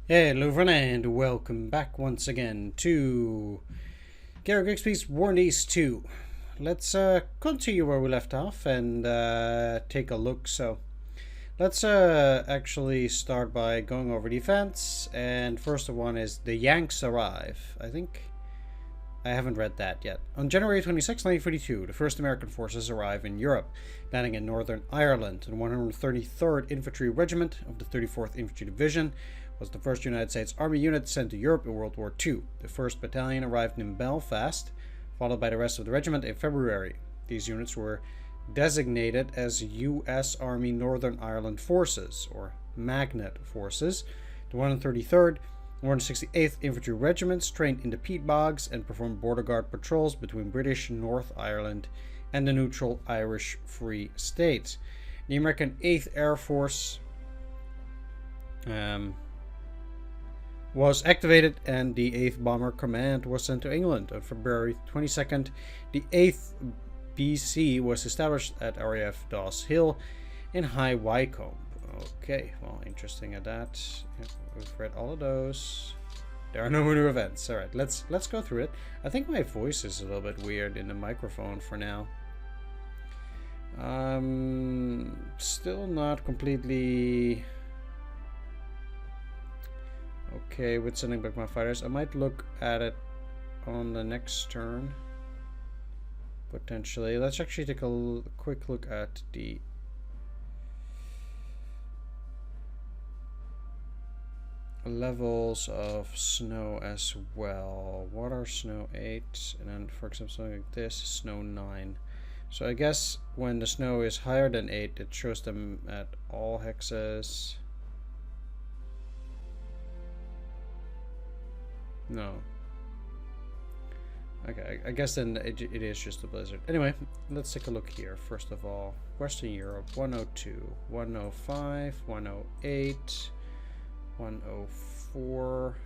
Hello everyone and welcome back once again to Gary Grigsby's War and East 2. Let's continue where we left off and take a look. So let's actually start by going over the events, and first one is the Yanks arrive. I think I haven't read that yet. On January 26, 1942, the first American forces arrive in Europe, landing in Northern Ireland. The 133rd Infantry Regiment of the 34th Infantry Division was the first United States Army unit sent to Europe in World War II. The 1st Battalion arrived in Belfast, followed by the rest of the regiment in February. These units were designated as U.S. Army Northern Ireland Forces, or Magnet Forces. The 133rd and 168th Infantry Regiments trained in the peat bogs and performed border guard patrols between British North Ireland and the neutral Irish Free State. The American 8th Air Force was activated, and the 8th Bomber Command was sent to England. On February 22nd, the 8th BC was established at RAF Dawes Hill in High Wycombe. Okay, well, interesting at that. Yep, we've read all of those. There are no new events. Alright, let's go through it. I think my voice is a little bit weird in the microphone for now. Still not completely okay with sending back my fighters. I might look at it on the next turn, potentially. Let's actually take a quick look at the levels of snow as well. What are snow 8? And then, for example, something like this, snow 9. So I guess when the snow is higher than 8, it shows them at all hexes. No. Okay, I guess then it is just a blizzard. Anyway, let's take a look here. First of all, Western Europe, 102, 105, 108, 104,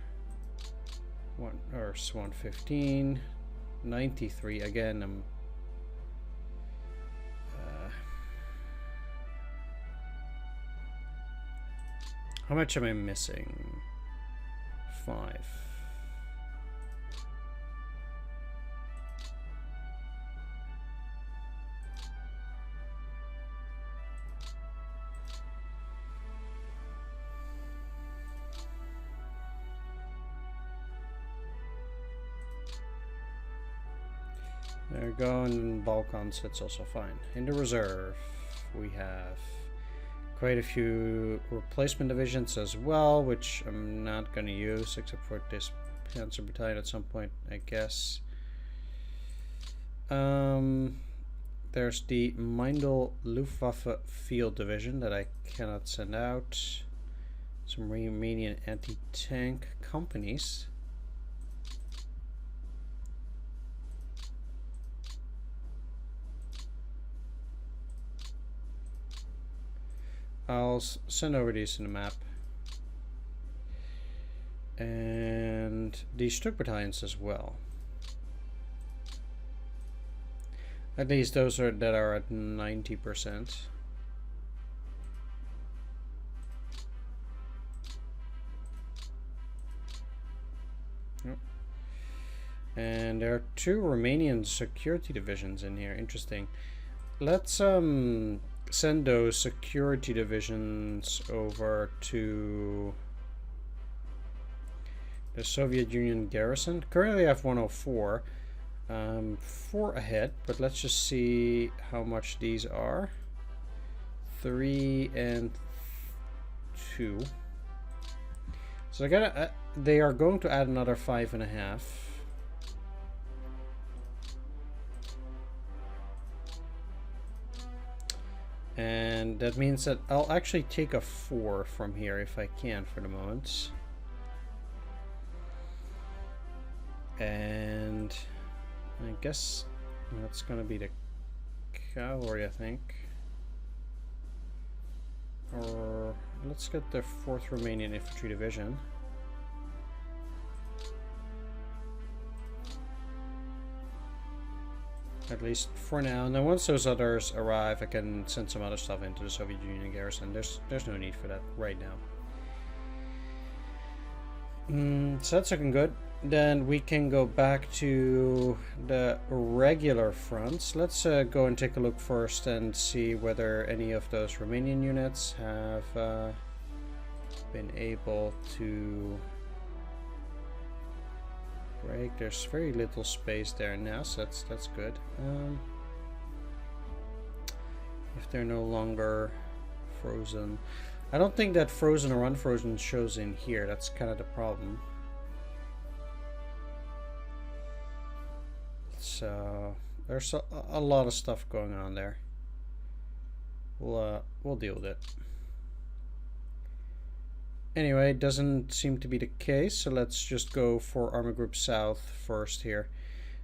115, 93. Again, I'm how much am I missing? 5. There we go, and Balkans, it's also fine. In the reserve, we have quite a few replacement divisions as well, which I'm not going to use, except for this Panzer Battalion at some point, I guess. There's the Meindl Luftwaffe Field Division that I cannot send out. Some Romanian anti-tank companies. I'll send over these in the map. And the Stuck battalions as well. At least those that are at 90%. Yep. And there are 2 Romanian security divisions in here. Interesting. Let's send those security divisions over to the Soviet Union garrison. Currently I have 104, 4 ahead, but let's just see how much these are. 3 and 2. So they are going to add another 5.5. And that means that I'll actually take a 4 from here if I can for the moment. And I guess that's gonna be the cavalry, I think. Or let's get the 4th Romanian Infantry Division. At least for now. Now once those others arrive, I can send some other stuff into the Soviet Union garrison. There's no need for that right now. So that's looking good. Then we can go back to the regular fronts. Let's go and take a look first and see whether any of those Romanian units have been able to break. There's very little space there now, so that's good. If they're no longer frozen. I don't think that frozen or unfrozen shows in here. That's kind of the problem. So there's a lot of stuff going on there. We'll deal with it. Anyway, it doesn't seem to be the case, so let's just go for Army Group South first here.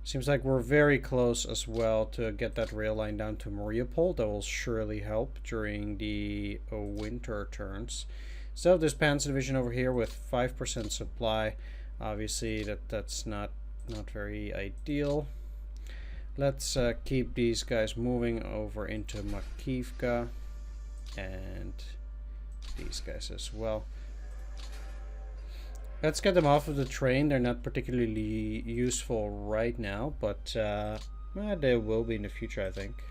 Seems like we're very close as well to get that rail line down to Mariupol. That will surely help during the winter turns. So this Panzer Division over here with 5% supply. Obviously that's not very ideal. Let's keep these guys moving over into Makivka and these guys as well. Let's get them off of the train. They're not particularly useful right now, but they will be in the future, I think.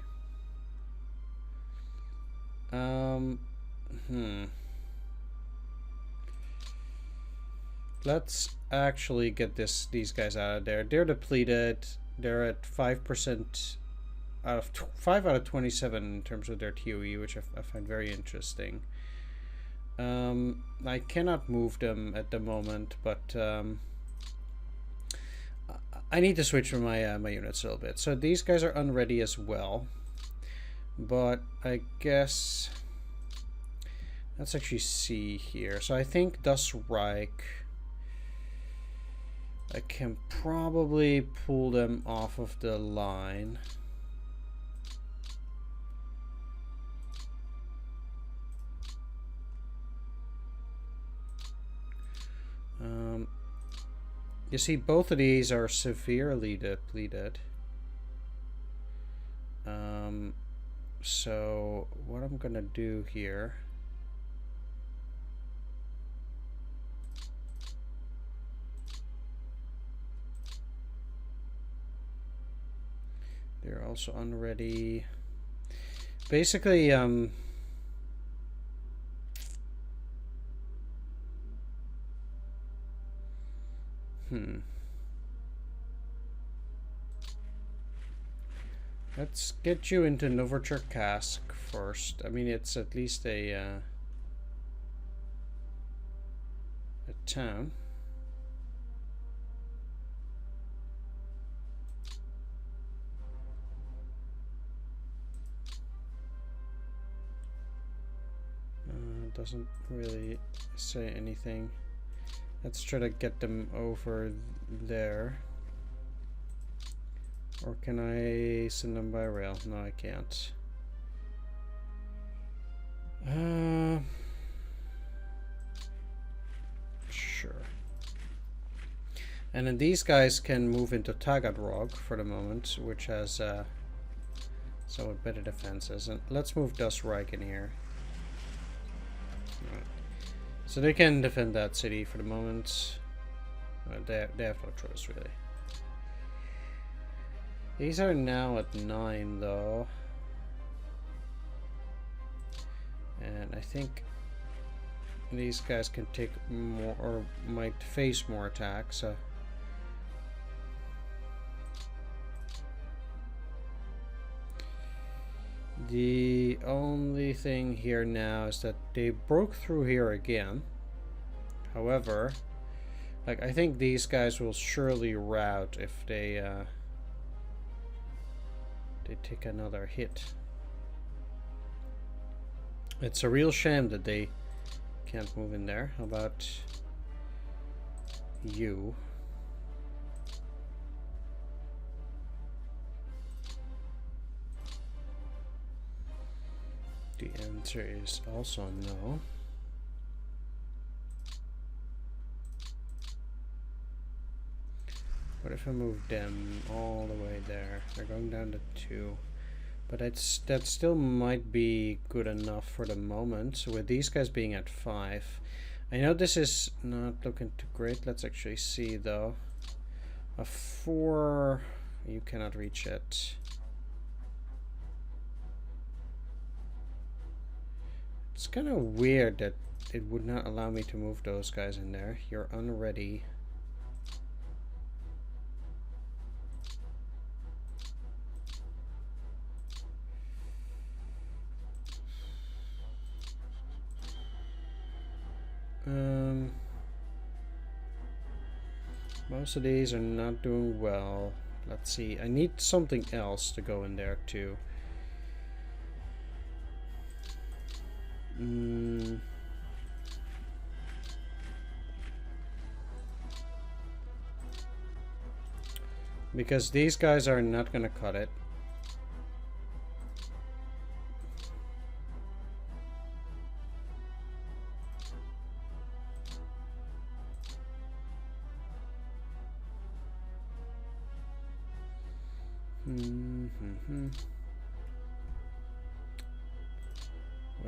Let's actually get these guys out of there. They're depleted. They're at 5% out of 5 out of 27 in terms of their TOE, which I find very interesting. I cannot move them at the moment, but I need to switch from my my units a little bit. So these guys are unready as well, but I guess let's actually see here. So I think Das Reich, I can probably pull them off of the line. You see, both of these are severely depleted. So what I'm gonna do here, they're also unready. Basically, let's get you into Novocherkassk first. I mean, it's at least a town. Doesn't really say anything. Let's try to get them over there. Or can I send them by rail? No, I can't. Sure. And then these guys can move into Tagadrog for the moment, which has somewhat better defenses. And let's move Das Reich in here. Right. So they can defend that city for the moment. They have no choice, really. These are now at 9, though. And I think these guys can take more, or might face more attacks. So the only thing here now is that they broke through here again. However, like, I think these guys will surely rout if they take another hit. It's a real shame that they can't move in there. How about you? The answer is also no. What if I move them all the way there? They're going down to 2. But that still might be good enough for the moment. So with these guys being at 5, I know this is not looking too great. Let's actually see though. A 4, you cannot reach it. It's kind of weird that it would not allow me to move those guys in there. You're unready. Most of these are not doing well. Let's see. I need something else to go in there too. Because these guys are not gonna cut it.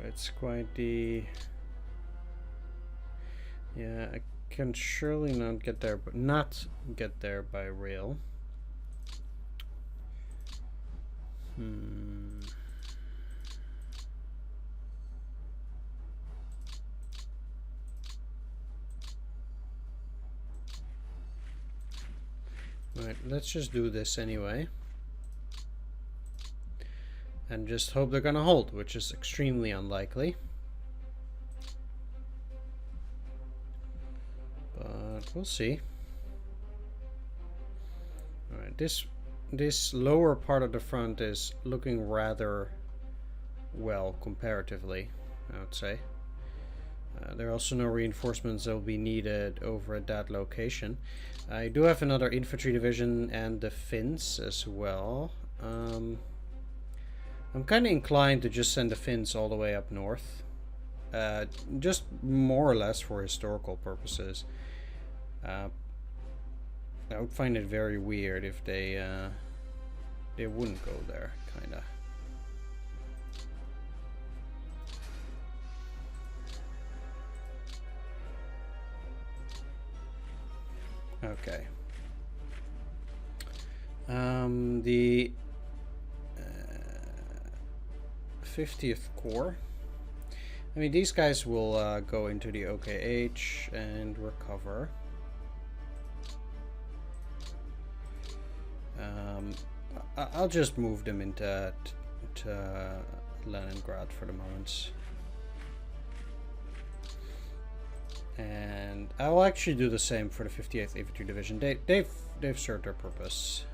It's quite the... Yeah, I can surely not get there, but not get there by rail. Right, let's just do this anyway. And just hope they're gonna hold, which is extremely unlikely. But we'll see. Alright, this lower part of the front is looking rather well comparatively, I would say. There are also no reinforcements that will be needed over at that location. I do have another infantry division and the Finns as well. I'm kind of inclined to just send the Finns all the way up north. Just more or less for historical purposes. I would find it very weird if they wouldn't go there, kinda. Okay. The 50th Corps. I mean, these guys will go into the OKH and recover. I'll just move them into Leningrad for the moment. And I will actually do the same for the 58th Infantry Division. They've served their purpose,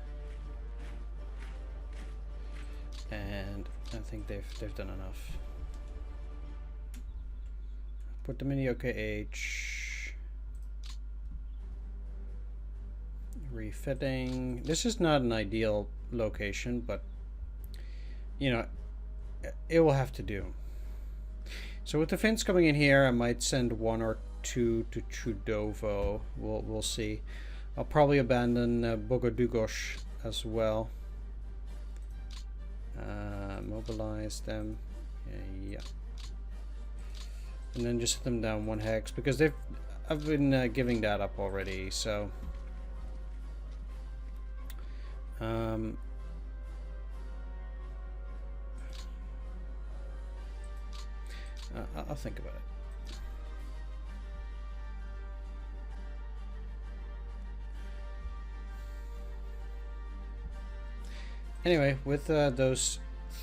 and I think they've done enough. Put them in the OKH. Refitting. This is not an ideal location, but you know, it will have to do. So with the Finns coming in here, I might send 1 or 2 to Chudovo. We'll see. I'll probably abandon Bogodugos as well. Mobilize them. Yeah. And then just set them down 1 hex because I've been giving that up already. So I'll think about it. Anyway, with those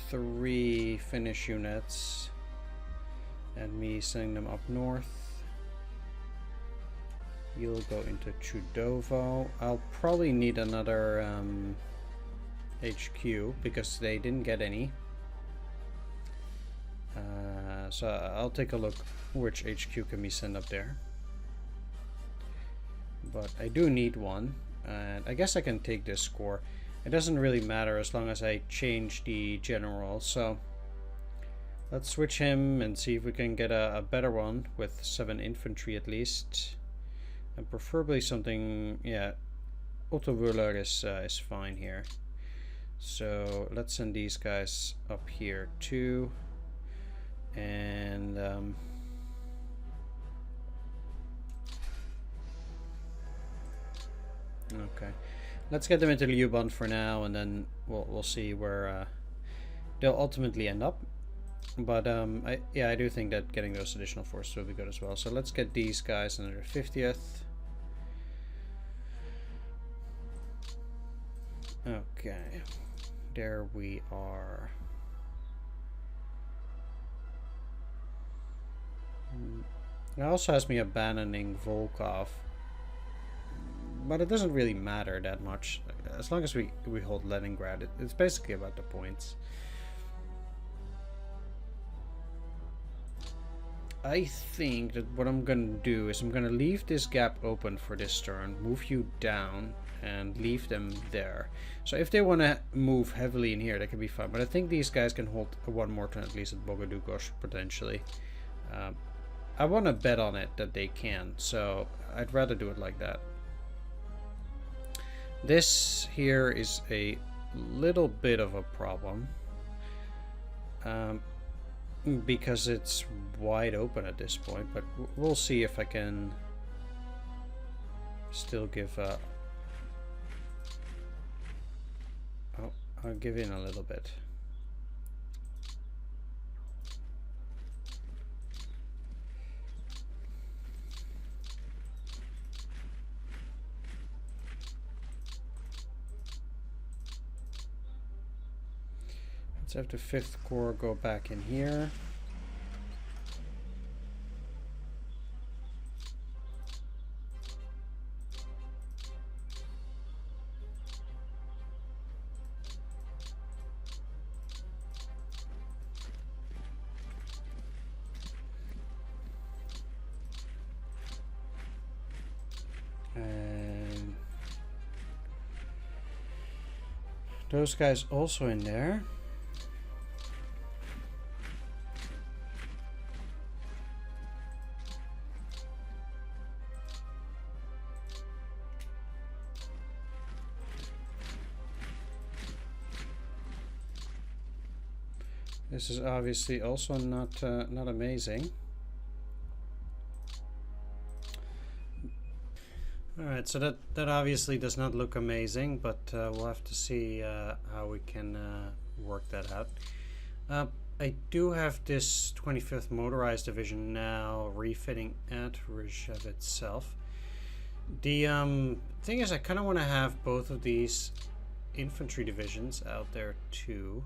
3 Finnish units and me sending them up north, you'll go into Chudovo. I'll probably need another HQ because they didn't get any. So I'll take a look which HQ can be sent up there. But I do need one, and I guess I can take this score. It doesn't really matter as long as I change the general. So let's switch him and see if we can get a better one with 7 infantry at least, and preferably something. Yeah, Otto Wöhler is fine here. So let's send these guys up here too. And Okay, let's get them into the U-Bond for now, and then we'll see where they'll ultimately end up. But I do think that getting those additional forces will be good as well. So let's get these guys under 50th. Okay, there we are. It also has me abandoning Volkov, but it doesn't really matter that much. As long as we hold Leningrad, it's basically about the points. I think that what I'm gonna do is I'm gonna leave this gap open for this turn, move you down, and leave them there. So if they want to move heavily in here, that can be fine. But I think these guys can hold one more turn at least at Bogodukosh, potentially. I want to bet on it that they can, so I'd rather do it like that. This here is a little bit of a problem. Because it's wide open at this point, but we'll see if I can still give a... Oh, I'll give in a little bit. Let's have the 5th Corps go back in here. And those guys also in there. This is obviously also not amazing. Alright, so that obviously does not look amazing, but we'll have to see how we can work that out. I do have this 25th Motorized Division now refitting at Rzhev itself. The thing is, I kind of want to have both of these infantry divisions out there too.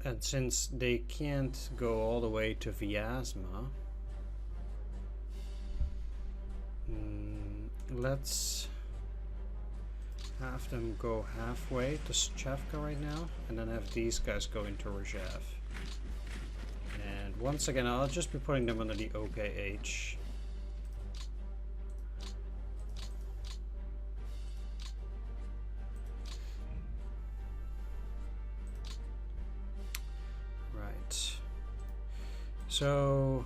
And since they can't go all the way to Vyazma, let's have them go halfway to Shchevka right now, and then have these guys go into Rzhev. And once again, I'll just be putting them under the OKH. So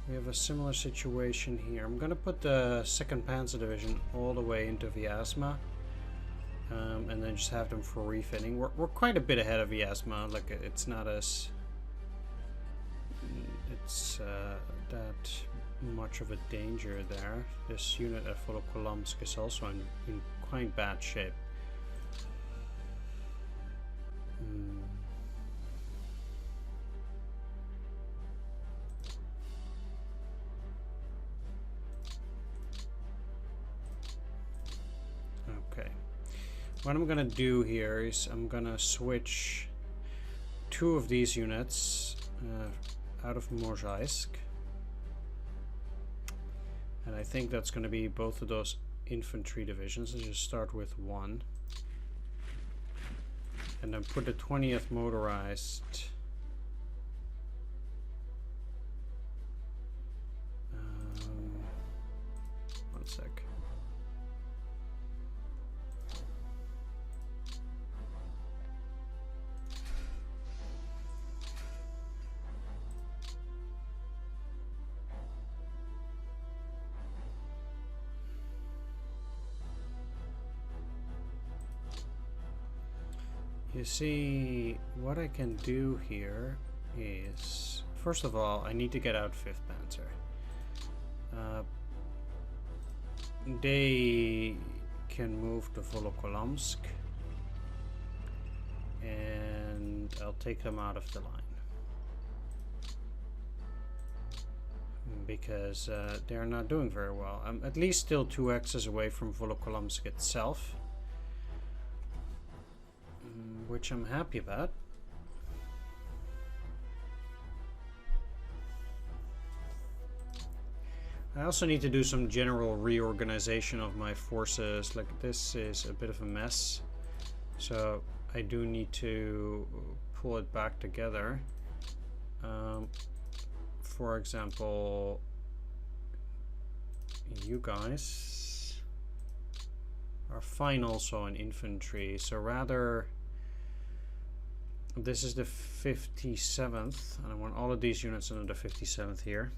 we have a similar situation here. I'm gonna put the 2nd Panzer Division all the way into Vyazma, and then just have them for refitting. We're quite a bit ahead of Vyazma. Like, it's not as that much of a danger there. This unit at Volokolamsk is also in quite bad shape. Okay, what I'm gonna do here is I'm gonna switch 2 of these units out of Mozhaisk, and I think that's gonna be both of those infantry divisions. Let's just start with 1, and then put the 20th Motorized one sec. You see, what I can do here is, first of all, I need to get out 5th Panzer. They can move to Volokolamsk, and I'll take them out of the line because they're not doing very well. I'm at least still 2 X's away from Volokolamsk itself, which I'm happy about. I also need to do some general reorganization of my forces. Like, this is a bit of a mess, so I do need to pull it back together. For example, you guys are fine also in infantry, so rather this is the 57th, and I want all of these units under the 57th here.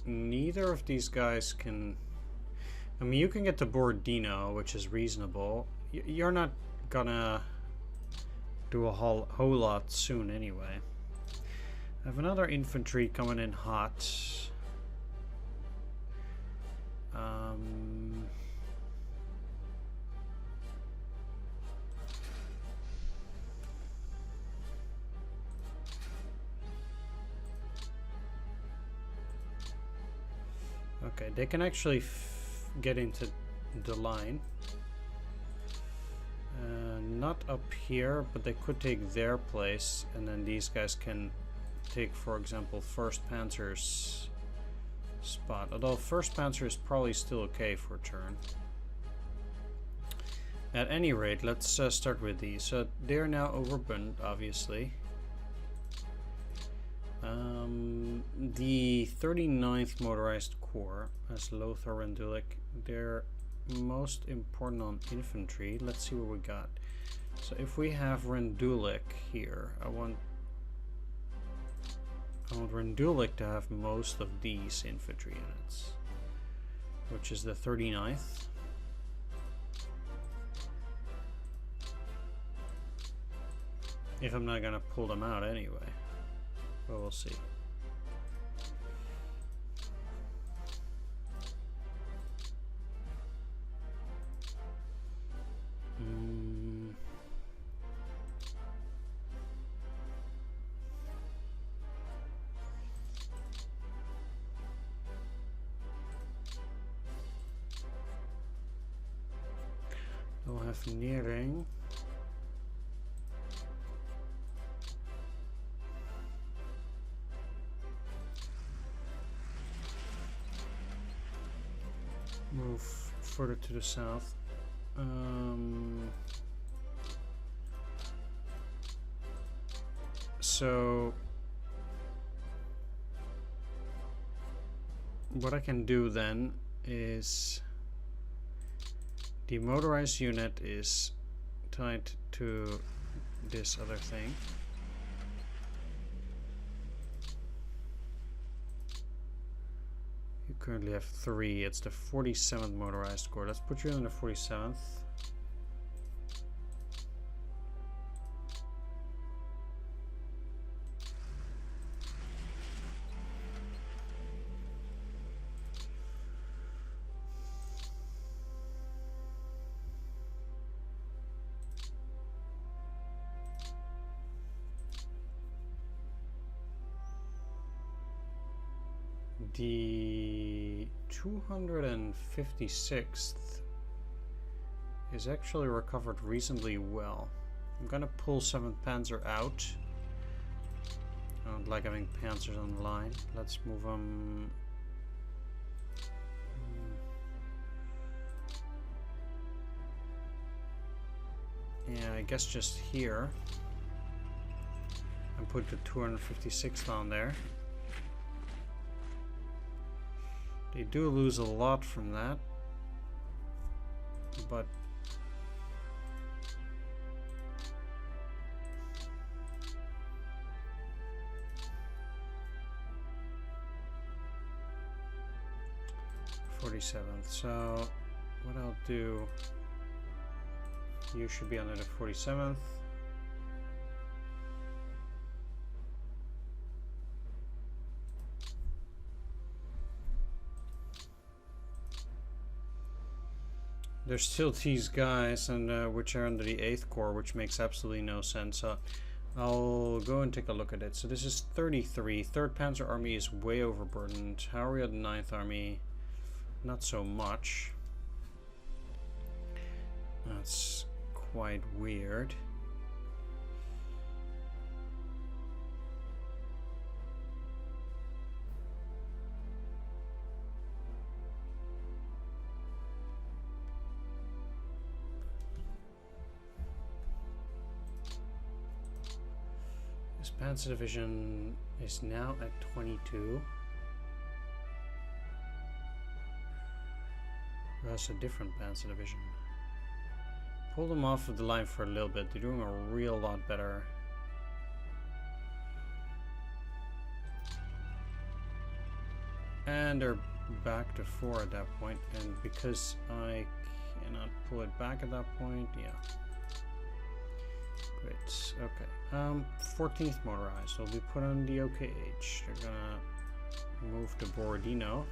Neither of these guys can... I mean, you can get to Borodino, which is reasonable. You're not gonna do a whole lot soon anyway. I have another infantry coming in hot. Okay, they can actually get into the line. Not up here, but they could take their place, and then these guys can take, for example, 1st Panzer's spot. Although 1st Panzer is probably still okay for a turn. At any rate, let's start with these. So they're now overburdened, obviously. The 39th Motorized Corps, as Lothar and Dulik, they're most important on infantry. Let's see what we got. So if we have Rendulic here, I want Rendulic to have most of these infantry units, which is the 39th. If I'm not gonna pull them out anyway, but we'll see. We'll have nearing. Move further to the south. So what I can do then is the motorized unit is tied to this other thing. You currently have 3. It's the 47th Motorized Corps. Let's put you in the 47th. The 256th is actually recovered reasonably well. I'm gonna pull 7th Panzer out. I don't like having panzers on the line. Let's move them. Yeah, I guess just here. And put the 256th on there. They do lose a lot from that, but .47th. So what I'll do You should be under the 47th. There's still these guys, and which are under the 8th Corps, which makes absolutely no sense. I'll go and take a look at it. So this is 33. 3rd Panzer Army is way overburdened. How are we at the 9th Army? Not so much. That's quite weird. This Panzer Division is now at 22. That's a different Panzer Division. Pull them off of the line for a little bit. They're doing a real lot better. And they're back to 4 at that point. And because I cannot pull it back at that point, yeah. Great. Okay. 14th motorized will be put on the OKH. They're gonna move to Borodino.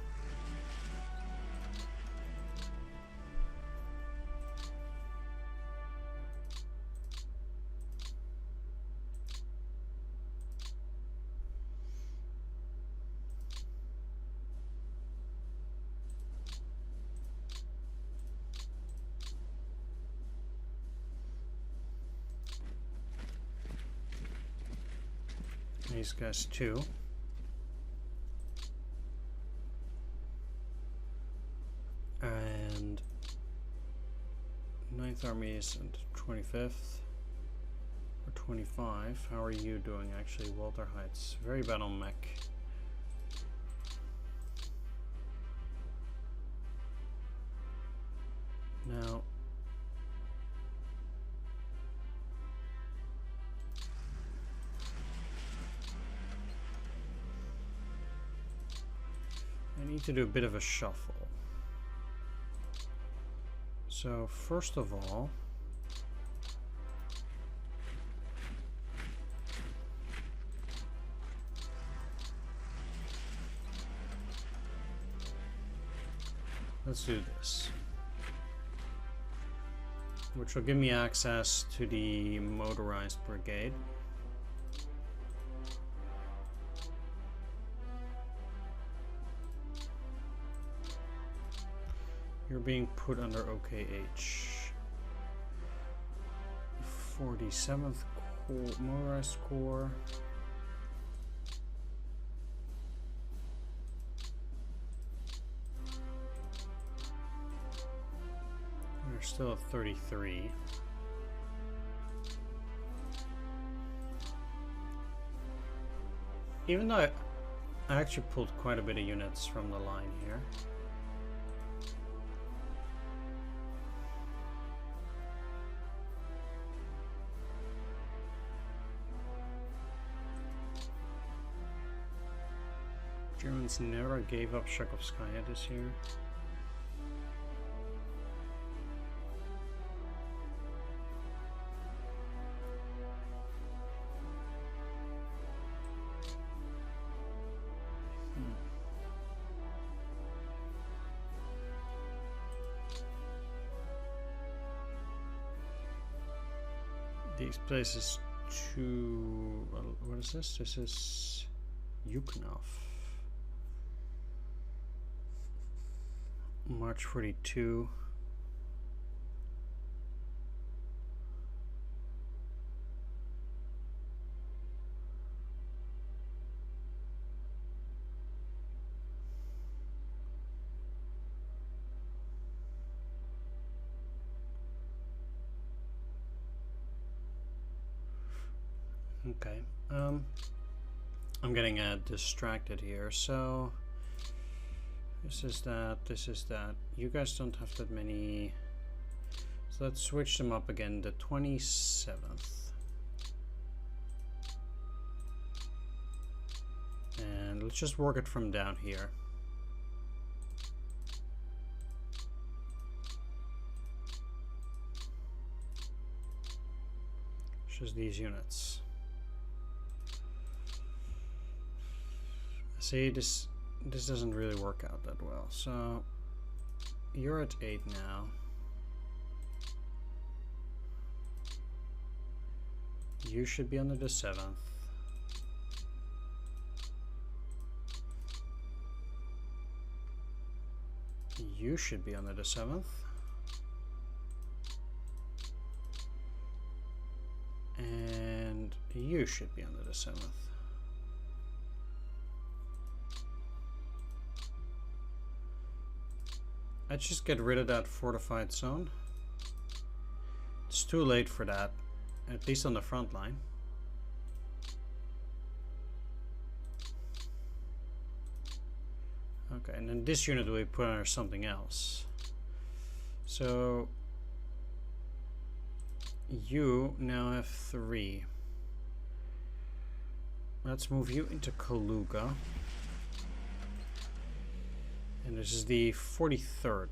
These guys too. And 9th Army is on the 25th or 25. How are you doing actually? Walter Heights. Very bad on mech. Now I need to do a bit of a shuffle. So first of all, let's do this, which will give me access to the motorized brigade. You're being put under OKH. 47th Corps, motorized corps. We're still at 33. Even though I actually pulled quite a bit of units from the line here. Germans never gave up Shakovskaya this year. These places to... what is this? This is Yuknov. March 42. Okay. I'm getting distracted here, so this is that, this is that. You guys don't have that many. So let's switch them up again. The 27th. And let's just work it from down here. Just these units. See, this doesn't really work out that well. So you're at 8 now. You should be under the 7th. You should be under the 7th. And you should be under the 7th. I'd just get rid of that fortified zone. It's too late for that, at least on the front line. Okay, and then this unit will be put under something else. So you now have 3. Let's move you into Kaluga. And this is the 43rd.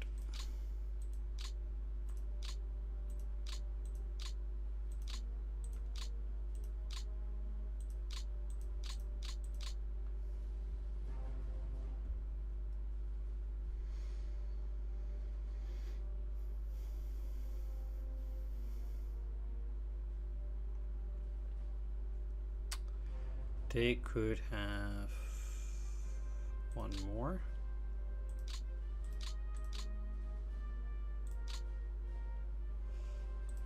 They could have one more.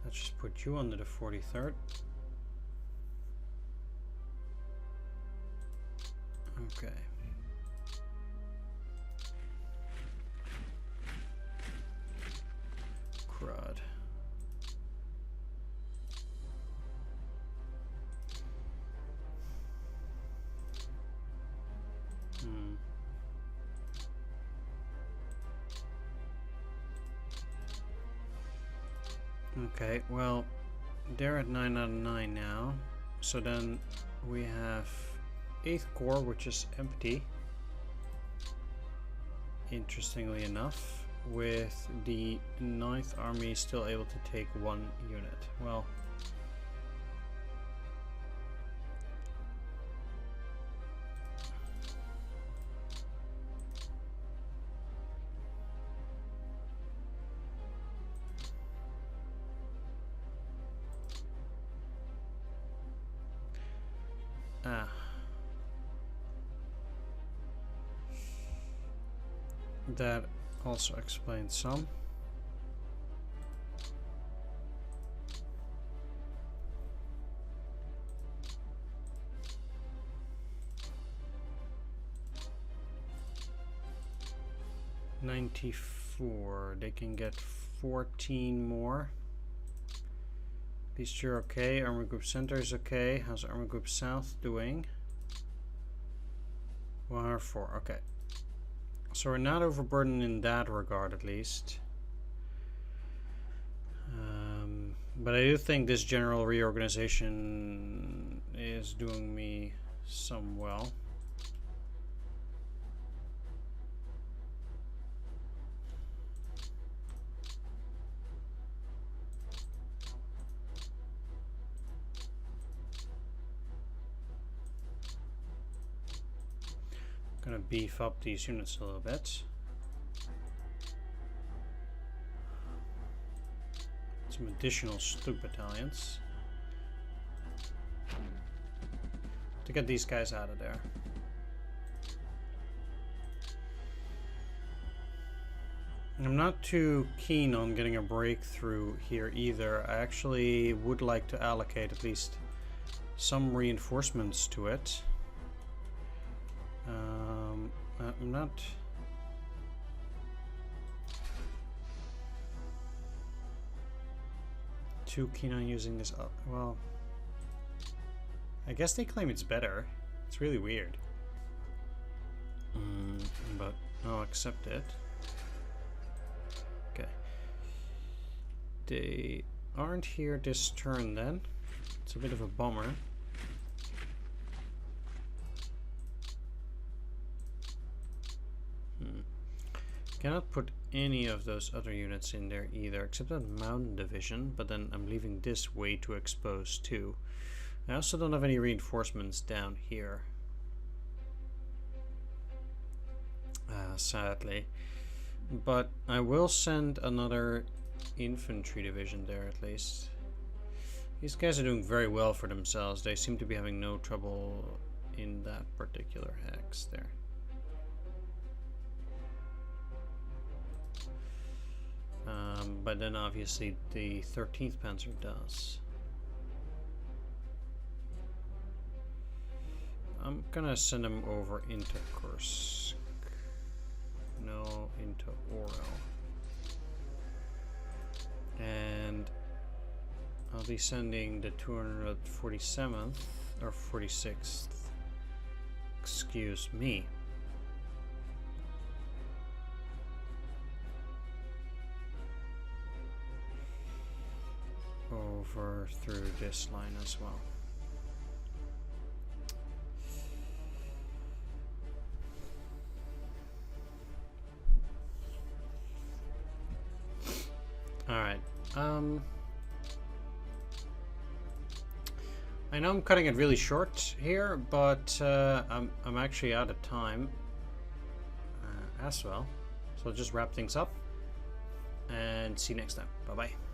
Let's just put you under the 43rd. Okay. Crud. Okay, well, they're at 9 out of 9 now. So then we have 8th Corps, which is empty. Interestingly enough, with the 9th Army still able to take 1 unit. Well, that also explains some. $94. They can get 14 more. These two are okay. Armor Group Center is okay. How's Armor Group South doing? 104. Okay. So we're not overburdened in that regard, at least. But I do think this general reorganization is doing me some well. Gonna beef up these units a little bit. Some additional Stuk battalions to get these guys out of there. I'm not too keen on getting a breakthrough here either. I actually would like to allocate at least some reinforcements to it. I'm not too keen on using this up. Well, I guess they claim it's better. It's really weird. But I'll accept it. Okay. They aren't here this turn then. It's a bit of a bummer. cannot put any of those other units in there either, except that mountain division, but then I'm leaving this way too exposed too. I also don't have any reinforcements down here. Sadly. But I will send another infantry division there at least. These guys are doing very well for themselves. They seem to be having no trouble in that particular hex there. But then obviously the 13th Panzer does. I'm gonna send them over into Kursk. No, into Orel. And I'll be sending the 247th or 46th. Excuse me. Over through this line as well. Alright, I know I'm cutting it really short here, but I'm actually out of time as well. So I'll just wrap things up and see you next time. Bye-bye.